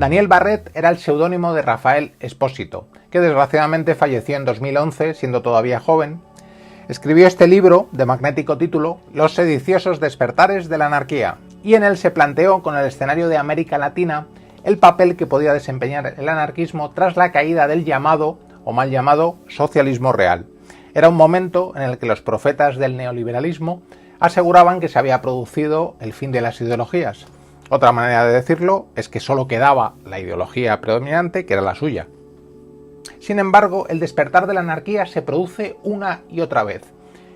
Daniel Barret era el seudónimo de Rafael Espósito, que desgraciadamente falleció en 2011 siendo todavía joven. Escribió este libro, de magnético título, Los sediciosos despertares de la anarquía, y en él se planteó, con el escenario de América Latina, el papel que podía desempeñar el anarquismo tras la caída del llamado, o mal llamado, socialismo real. Era un momento en el que los profetas del neoliberalismo aseguraban que se había producido el fin de las ideologías. Otra manera de decirlo es que solo quedaba la ideología predominante, que era la suya. Sin embargo, el despertar de la anarquía se produce una y otra vez,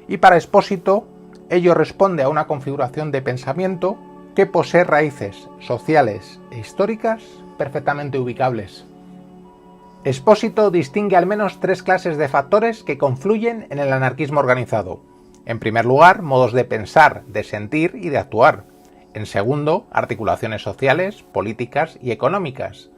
y para Espósito ello responde a una configuración de pensamiento que posee raíces sociales e históricas perfectamente ubicables. Espósito distingue al menos tres clases de factores que confluyen en el anarquismo organizado. En primer lugar, modos de pensar, de sentir y de actuar. En segundo, articulaciones sociales, políticas y económicas.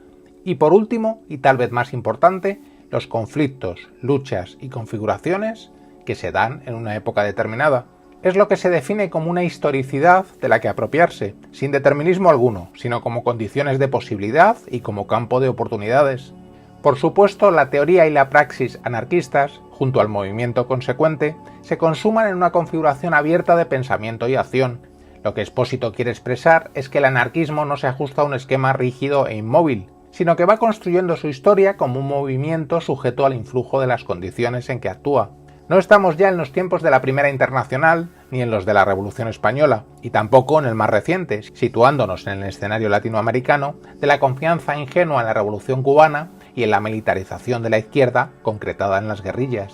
Y por último, y tal vez más importante, los conflictos, luchas y configuraciones que se dan en una época determinada. Es lo que se define como una historicidad de la que apropiarse, sin determinismo alguno, sino como condiciones de posibilidad y como campo de oportunidades. Por supuesto, la teoría y la praxis anarquistas, junto al movimiento consecuente, se consuman en una configuración abierta de pensamiento y acción. Lo que Espósito quiere expresar es que el anarquismo no se ajusta a un esquema rígido e inmóvil, sino que va construyendo su historia como un movimiento sujeto al influjo de las condiciones en que actúa. No estamos ya en los tiempos de la Primera Internacional, ni en los de la Revolución Española, y tampoco en el más reciente, situándonos en el escenario latinoamericano, de la confianza ingenua en la Revolución Cubana y en la militarización de la izquierda concretada en las guerrillas.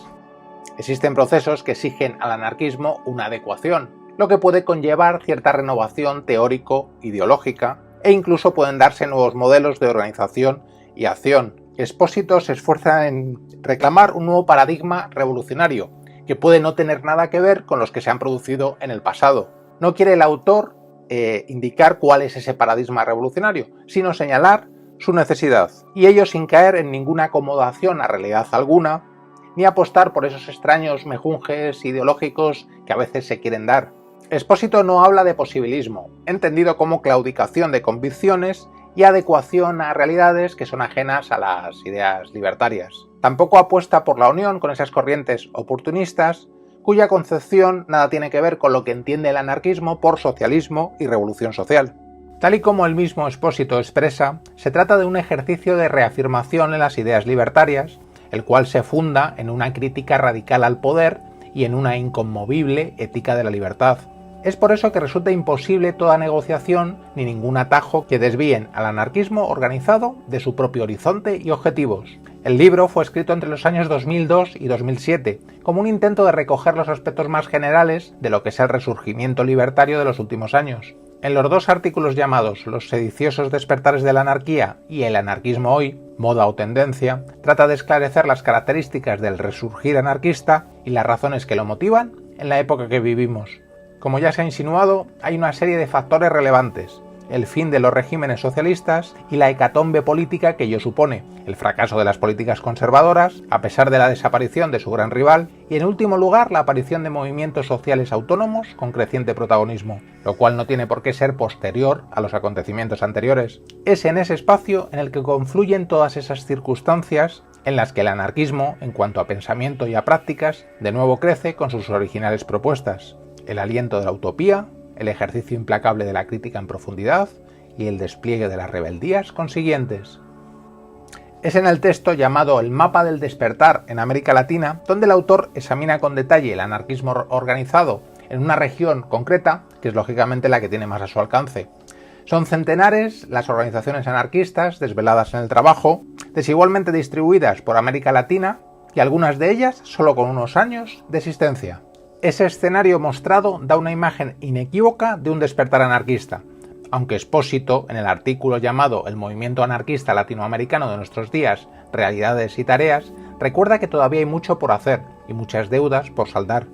Existen procesos que exigen al anarquismo una adecuación, lo que puede conllevar cierta renovación teórico-ideológica, e incluso pueden darse nuevos modelos de organización y acción. Espósito se esfuerza en reclamar un nuevo paradigma revolucionario, que puede no tener nada que ver con los que se han producido en el pasado. No quiere el autor indicar cuál es ese paradigma revolucionario, sino señalar su necesidad, y ello sin caer en ninguna acomodación a realidad alguna, ni apostar por esos extraños mejunjes ideológicos que a veces se quieren dar. Espósito no habla de posibilismo, entendido como claudicación de convicciones y adecuación a realidades que son ajenas a las ideas libertarias. Tampoco apuesta por la unión con esas corrientes oportunistas, cuya concepción nada tiene que ver con lo que entiende el anarquismo por socialismo y revolución social. Tal y como el mismo Espósito expresa, se trata de un ejercicio de reafirmación en las ideas libertarias, el cual se funda en una crítica radical al poder y en una inconmovible ética de la libertad. Es por eso que resulta imposible toda negociación ni ningún atajo que desvíen al anarquismo organizado de su propio horizonte y objetivos. El libro fue escrito entre los años 2002 y 2007, como un intento de recoger los aspectos más generales de lo que es el resurgimiento libertario de los últimos años. En los dos artículos llamados Los sediciosos despertares de la anarquía y El anarquismo hoy, moda o tendencia, trata de esclarecer las características del resurgir anarquista y las razones que lo motivan en la época que vivimos. Como ya se ha insinuado, hay una serie de factores relevantes: el fin de los regímenes socialistas y la hecatombe política que ello supone, el fracaso de las políticas conservadoras, a pesar de la desaparición de su gran rival, y en último lugar la aparición de movimientos sociales autónomos con creciente protagonismo, lo cual no tiene por qué ser posterior a los acontecimientos anteriores. Es en ese espacio en el que confluyen todas esas circunstancias en las que el anarquismo, en cuanto a pensamiento y a prácticas, de nuevo crece con sus originales propuestas: el aliento de la utopía, el ejercicio implacable de la crítica en profundidad y el despliegue de las rebeldías consiguientes. Es en el texto llamado El mapa del despertar en América Latina donde el autor examina con detalle el anarquismo organizado en una región concreta, que es lógicamente la que tiene más a su alcance. Son centenares las organizaciones anarquistas desveladas en el trabajo, desigualmente distribuidas por América Latina, y algunas de ellas solo con unos años de existencia. Ese escenario mostrado da una imagen inequívoca de un despertar anarquista, aunque Espósito, en el artículo llamado El movimiento anarquista latinoamericano de nuestros días, realidades y tareas, recuerda que todavía hay mucho por hacer y muchas deudas por saldar.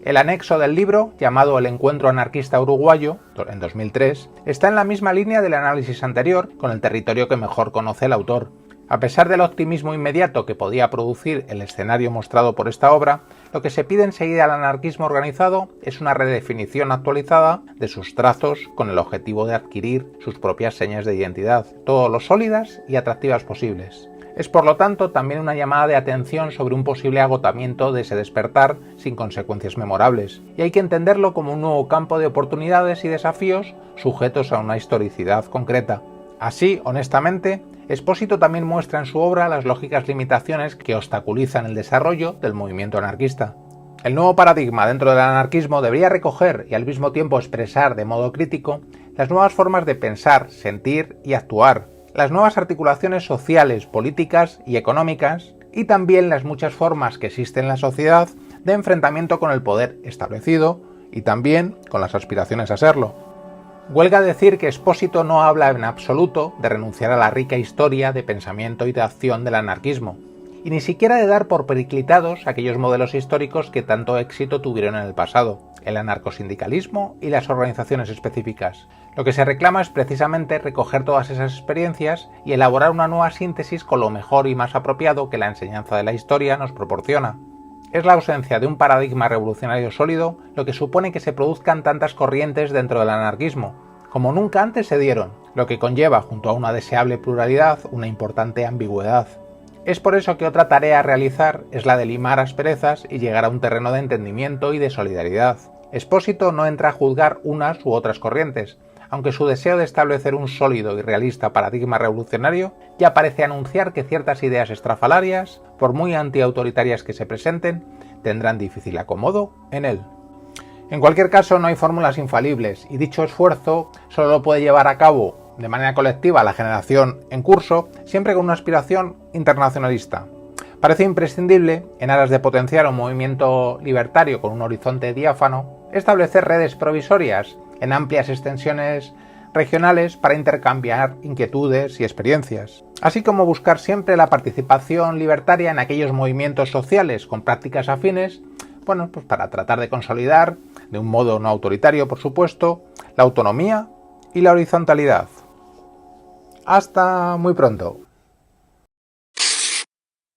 El anexo del libro, llamado El encuentro anarquista uruguayo, en 2003, está en la misma línea del análisis anterior, con el territorio que mejor conoce el autor. A pesar del optimismo inmediato que podía producir el escenario mostrado por esta obra, Lo que se pide enseguida al anarquismo organizado es una redefinición actualizada de sus trazos con el objetivo de adquirir sus propias señas de identidad, todo lo sólidas y atractivas posibles. Es por lo tanto también una llamada de atención sobre un posible agotamiento de ese despertar sin consecuencias memorables, y hay que entenderlo como un nuevo campo de oportunidades y desafíos sujetos a una historicidad concreta. Así, honestamente, Espósito también muestra en su obra las lógicas limitaciones que obstaculizan el desarrollo del movimiento anarquista. El nuevo paradigma dentro del anarquismo debería recoger y al mismo tiempo expresar de modo crítico las nuevas formas de pensar, sentir y actuar, las nuevas articulaciones sociales, políticas y económicas, y también las muchas formas que existen en la sociedad de enfrentamiento con el poder establecido y también con las aspiraciones a serlo. Huelga decir que Espósito no habla en absoluto de renunciar a la rica historia de pensamiento y de acción del anarquismo, y ni siquiera de dar por periclitados aquellos modelos históricos que tanto éxito tuvieron en el pasado, el anarcosindicalismo y las organizaciones específicas. Lo que se reclama es precisamente recoger todas esas experiencias y elaborar una nueva síntesis con lo mejor y más apropiado que la enseñanza de la historia nos proporciona. Es la ausencia de un paradigma revolucionario sólido lo que supone que se produzcan tantas corrientes dentro del anarquismo, como nunca antes se dieron, lo que conlleva, junto a una deseable pluralidad, una importante ambigüedad. Es por eso que otra tarea a realizar es la de limar asperezas y llegar a un terreno de entendimiento y de solidaridad. Espósito no entra a juzgar unas u otras corrientes, aunque su deseo de establecer un sólido y realista paradigma revolucionario ya parece anunciar que ciertas ideas estrafalarias, por muy antiautoritarias que se presenten, tendrán difícil acomodo en él. En cualquier caso, no hay fórmulas infalibles, y dicho esfuerzo solo lo puede llevar a cabo de manera colectiva la generación en curso, siempre con una aspiración internacionalista. Parece imprescindible, en aras de potenciar un movimiento libertario con un horizonte diáfano, establecer redes provisorias en amplias extensiones regionales para intercambiar inquietudes y experiencias, así como buscar siempre la participación libertaria en aquellos movimientos sociales con prácticas afines, pues para tratar de consolidar, de un modo no autoritario por supuesto, la autonomía y la horizontalidad. Hasta muy pronto.